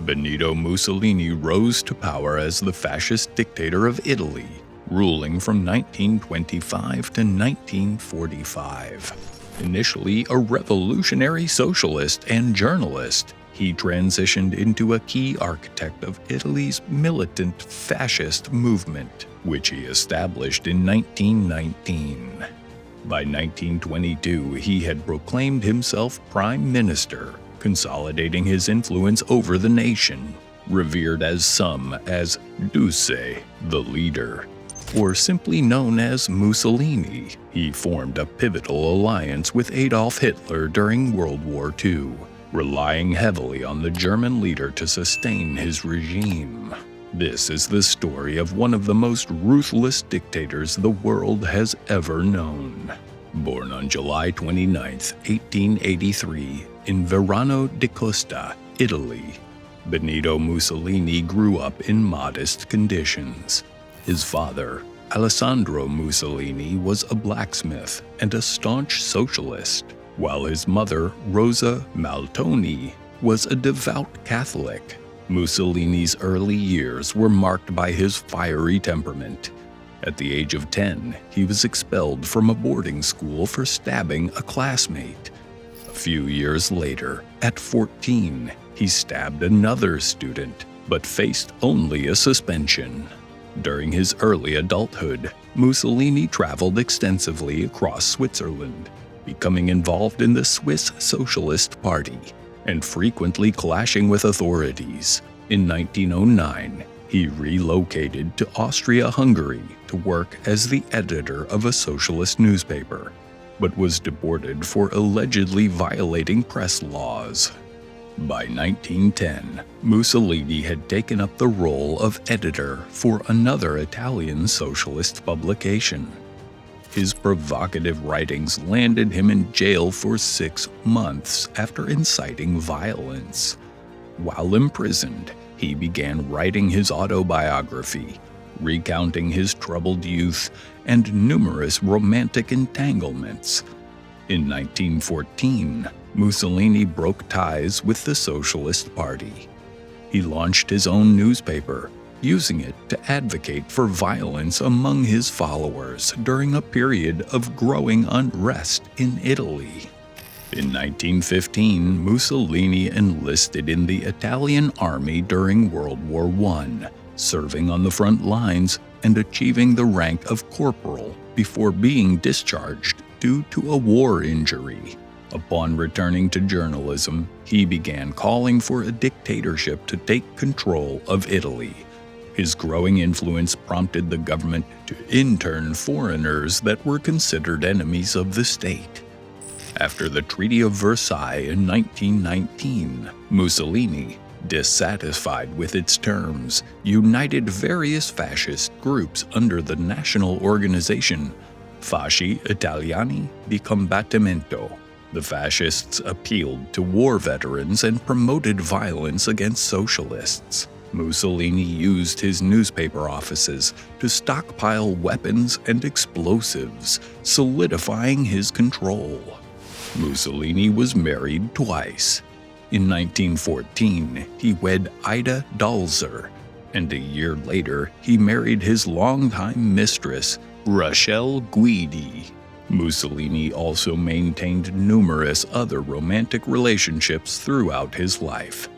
Benito Mussolini rose to power as the fascist dictator of Italy, ruling from 1925 to 1945. Initially a revolutionary socialist and journalist, he transitioned into a key architect of Italy's militant fascist movement, which he established in 1919. By 1922, he had proclaimed himself prime minister, consolidating his influence over the nation, revered as some as Duce, the leader, or simply known as Mussolini. He formed a pivotal alliance with Adolf Hitler during World War II, relying heavily on the German leader to sustain his regime. This is the story of one of the most ruthless dictators the world has ever known. Born on July 29, 1883, in Verano di Costa, Italy, Benito Mussolini grew up in modest conditions. His father, Alessandro Mussolini, was a blacksmith and a staunch socialist, while his mother, Rosa Maltoni, was a devout Catholic. Mussolini's early years were marked by his fiery temperament. At the age of 10, he was expelled from a boarding school for stabbing a classmate. A few years later, at 14, he stabbed another student, but faced only a suspension. During his early adulthood, Mussolini traveled extensively across Switzerland, becoming involved in the Swiss Socialist Party and frequently clashing with authorities. In 1909, he relocated to Austria-Hungary to work as the editor of a socialist newspaper, but was deported for allegedly violating press laws. By 1910, Mussolini had taken up the role of editor for another Italian socialist publication. His provocative writings landed him in jail for 6 months after inciting violence. While imprisoned, he began writing his autobiography, recounting his troubled youth and numerous romantic entanglements. In 1914, Mussolini broke ties with the Socialist Party. He launched his own newspaper, using it to advocate for violence among his followers during a period of growing unrest in Italy. In 1915, Mussolini enlisted in the Italian army during World War I, serving on the front lines and achieving the rank of corporal before being discharged due to a war injury. Upon returning to journalism, he began calling for a dictatorship to take control of Italy. His growing influence prompted the government to intern foreigners that were considered enemies of the state. After the Treaty of Versailles in 1919, Mussolini, dissatisfied with its terms, united various fascist groups under the national organization Fasci Italiani di Combattimento. The fascists appealed to war veterans and promoted violence against socialists. Mussolini used his newspaper offices to stockpile weapons and explosives, solidifying his control. Mussolini was married twice. In 1914, he wed Ida Dalzer, and a year later, he married his longtime mistress, Rachel Guidi. Mussolini also maintained numerous other romantic relationships throughout his life.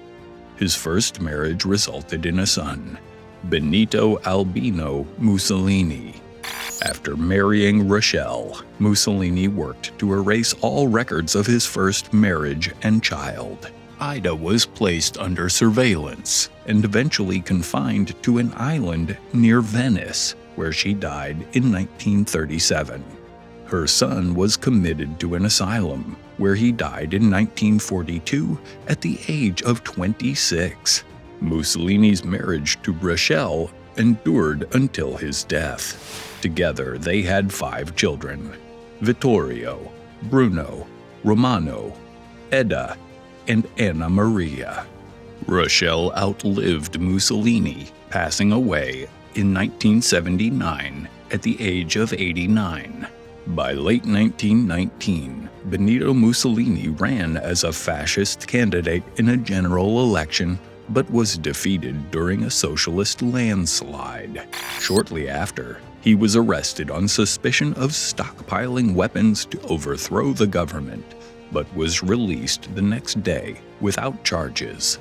His first marriage resulted in a son, Benito Albino Mussolini. After marrying Rachel, Mussolini worked to erase all records of his first marriage and child. Ida was placed under surveillance and eventually confined to an island near Venice, where she died in 1937. Her son was committed to an asylum, where he died in 1942 at the age of 26. Mussolini's marriage to Rachel endured until his death. Together, they had 5 children: Vittorio, Bruno, Romano, Edda, and Anna Maria. Rachel outlived Mussolini, passing away in 1979 at the age of 89. By late 1919, Benito Mussolini ran as a fascist candidate in a general election but was defeated during a socialist landslide. Shortly after, he was arrested on suspicion of stockpiling weapons to overthrow the government, but was released the next day without charges.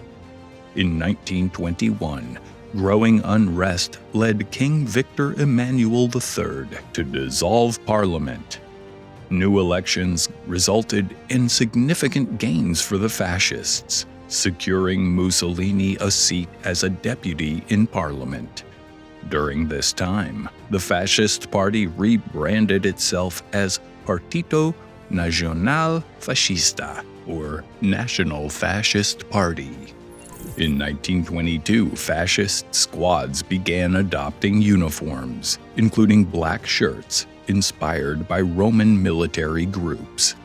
In 1921, growing unrest led King Victor Emmanuel III to dissolve parliament. New elections resulted in significant gains for the fascists, securing Mussolini a seat as a deputy in parliament. During this time, the Fascist Party rebranded itself as Partito Nazionale Fascista, or National Fascist Party. In 1922, fascist squads began adopting uniforms, including black shirts, inspired by Roman military groups.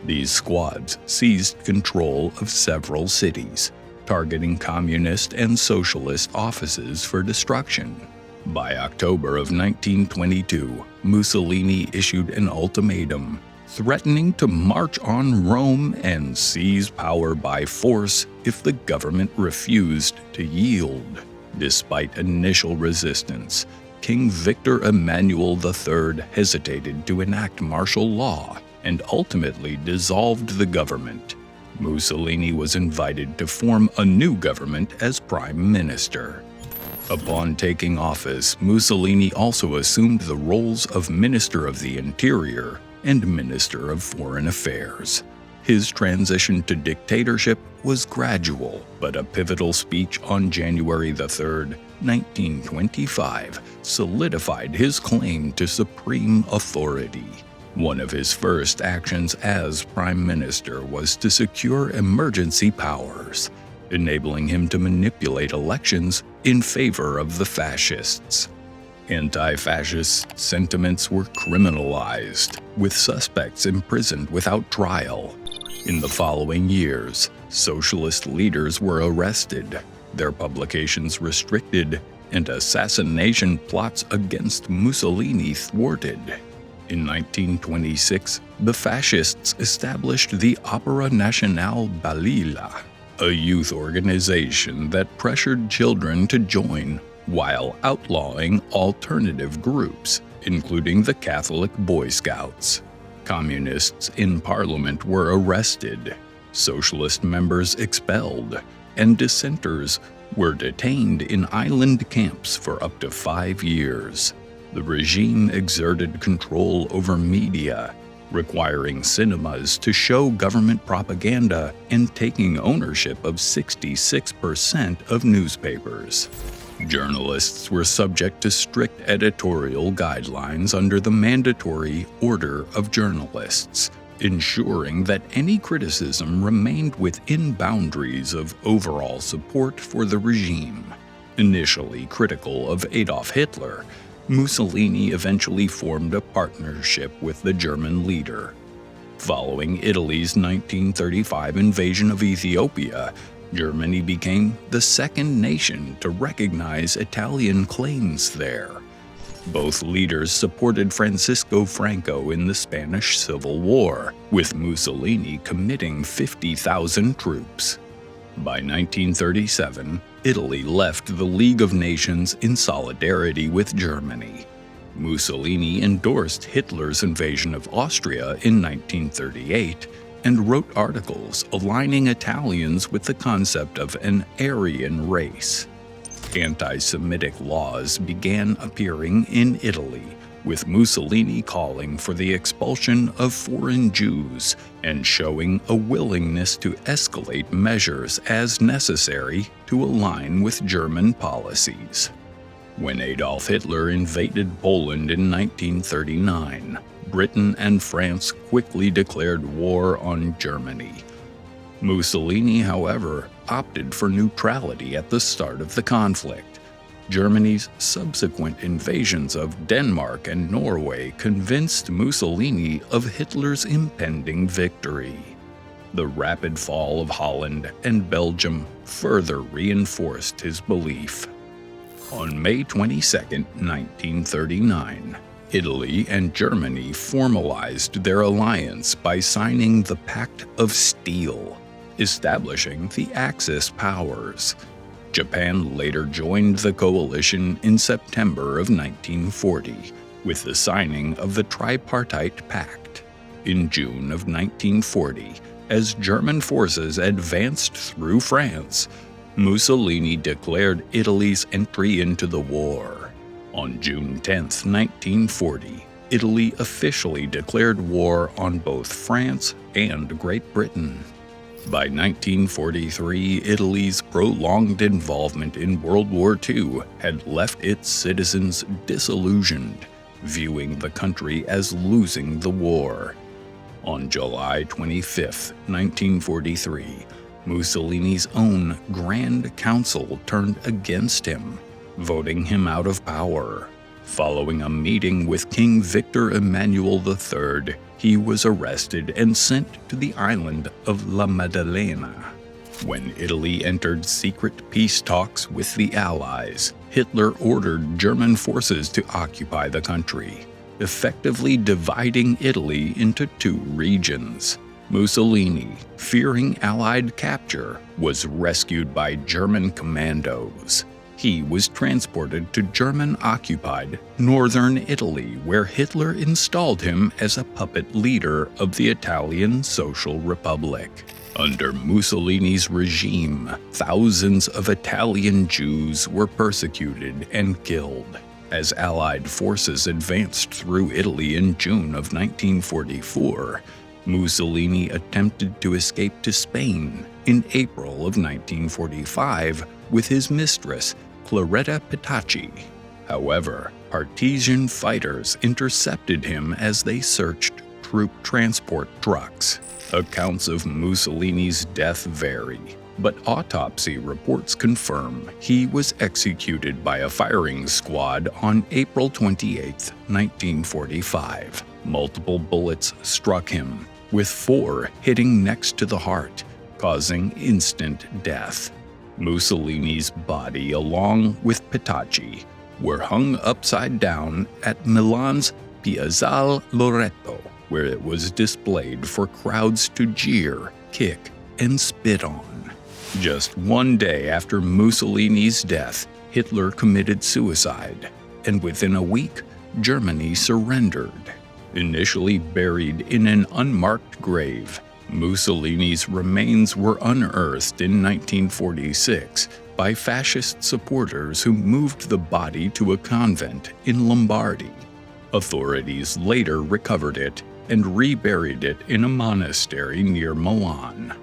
These squads seized control of several cities, targeting communist and socialist offices for destruction. By October of 1922, Mussolini issued an ultimatum, threatening to march on Rome and seize power by force if the government refused to yield. Despite initial resistance, King Victor Emmanuel III hesitated to enact martial law and ultimately dissolved the government. Mussolini was invited to form a new government as prime minister. Upon taking office, Mussolini also assumed the roles of Minister of the Interior and Minister of Foreign Affairs. His transition to dictatorship was gradual, but a pivotal speech on January 3, 1925, solidified his claim to supreme authority. One of his first actions as prime minister was to secure emergency powers, enabling him to manipulate elections in favor of the fascists. Anti-fascist sentiments were criminalized, with suspects imprisoned without trial. In the following years, socialist leaders were arrested, their publications restricted, and assassination plots against Mussolini thwarted. In 1926, the fascists established the Opera Nazionale Balilla, a youth organization that pressured children to join while outlawing alternative groups, including the Catholic Boy Scouts. Communists in parliament were arrested, socialist members expelled, and dissenters were detained in island camps for up to 5 years. The regime exerted control over media, requiring cinemas to show government propaganda and taking ownership of 66% of newspapers. Journalists were subject to strict editorial guidelines under the mandatory Order of Journalists, ensuring that any criticism remained within boundaries of overall support for the regime. Initially critical of Adolf Hitler, Mussolini eventually formed a partnership with the German leader. Following Italy's 1935 invasion of Ethiopia, Germany became the second nation to recognize Italian claims there. Both leaders supported Francisco Franco in the Spanish Civil War, with Mussolini committing 50,000 troops. By 1937, Italy left the League of Nations in solidarity with Germany. Mussolini endorsed Hitler's invasion of Austria in 1938 and wrote articles aligning Italians with the concept of an Aryan race. Anti-Semitic laws began appearing in Italy, with Mussolini calling for the expulsion of foreign Jews and showing a willingness to escalate measures as necessary to align with German policies. When Adolf Hitler invaded Poland in 1939, Britain and France quickly declared war on Germany. Mussolini, however, opted for neutrality at the start of the conflict. Germany's subsequent invasions of Denmark and Norway convinced Mussolini of Hitler's impending victory. The rapid fall of Holland and Belgium further reinforced his belief. On May 22, 1939, Italy and Germany formalized their alliance by signing the Pact of Steel, establishing the Axis powers. Japan later joined the coalition in September of 1940, with the signing of the Tripartite Pact. In June of 1940, as German forces advanced through France, Mussolini declared Italy's entry into the war. On June 10, 1940, Italy officially declared war on both France and Great Britain. By 1943, Italy's prolonged involvement in World War II had left its citizens disillusioned, viewing the country as losing the war. On July 25, 1943, Mussolini's own Grand Council turned against him, voting him out of power. Following a meeting with King Victor Emmanuel III, he was arrested and sent to the island of La Maddalena. When Italy entered secret peace talks with the Allies, Hitler ordered German forces to occupy the country, effectively dividing Italy into two regions. Mussolini, fearing Allied capture, was rescued by German commandos. He was transported to German-occupied northern Italy, where Hitler installed him as a puppet leader of the Italian Social Republic. Under Mussolini's regime, thousands of Italian Jews were persecuted and killed. As Allied forces advanced through Italy in June of 1944, Mussolini attempted to escape to Spain in April of 1945 with his mistress, Claretta Petacci. However, partisan fighters intercepted him as they searched troop transport trucks. Accounts of Mussolini's death vary, but autopsy reports confirm he was executed by a firing squad on April 28, 1945. Multiple bullets struck him, with 4 hitting next to the heart, causing instant death. Mussolini's body, along with Petacci, were hung upside down at Milan's Piazzale Loreto, where it was displayed for crowds to jeer, kick, and spit on. Just one day after Mussolini's death, Hitler committed suicide, and within a week, Germany surrendered. Initially buried in an unmarked grave, Mussolini's remains were unearthed in 1946 by fascist supporters who moved the body to a convent in Lombardy. Authorities later recovered it and reburied it in a monastery near Milan.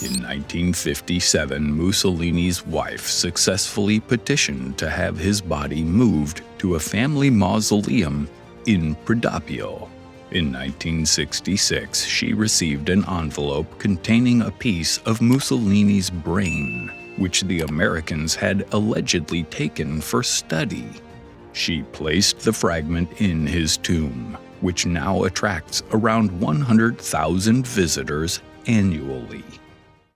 In 1957, Mussolini's wife successfully petitioned to have his body moved to a family mausoleum in Predappio. In 1966, she received an envelope containing a piece of Mussolini's brain, which the Americans had allegedly taken for study. She placed the fragment in his tomb, which now attracts around 100,000 visitors annually.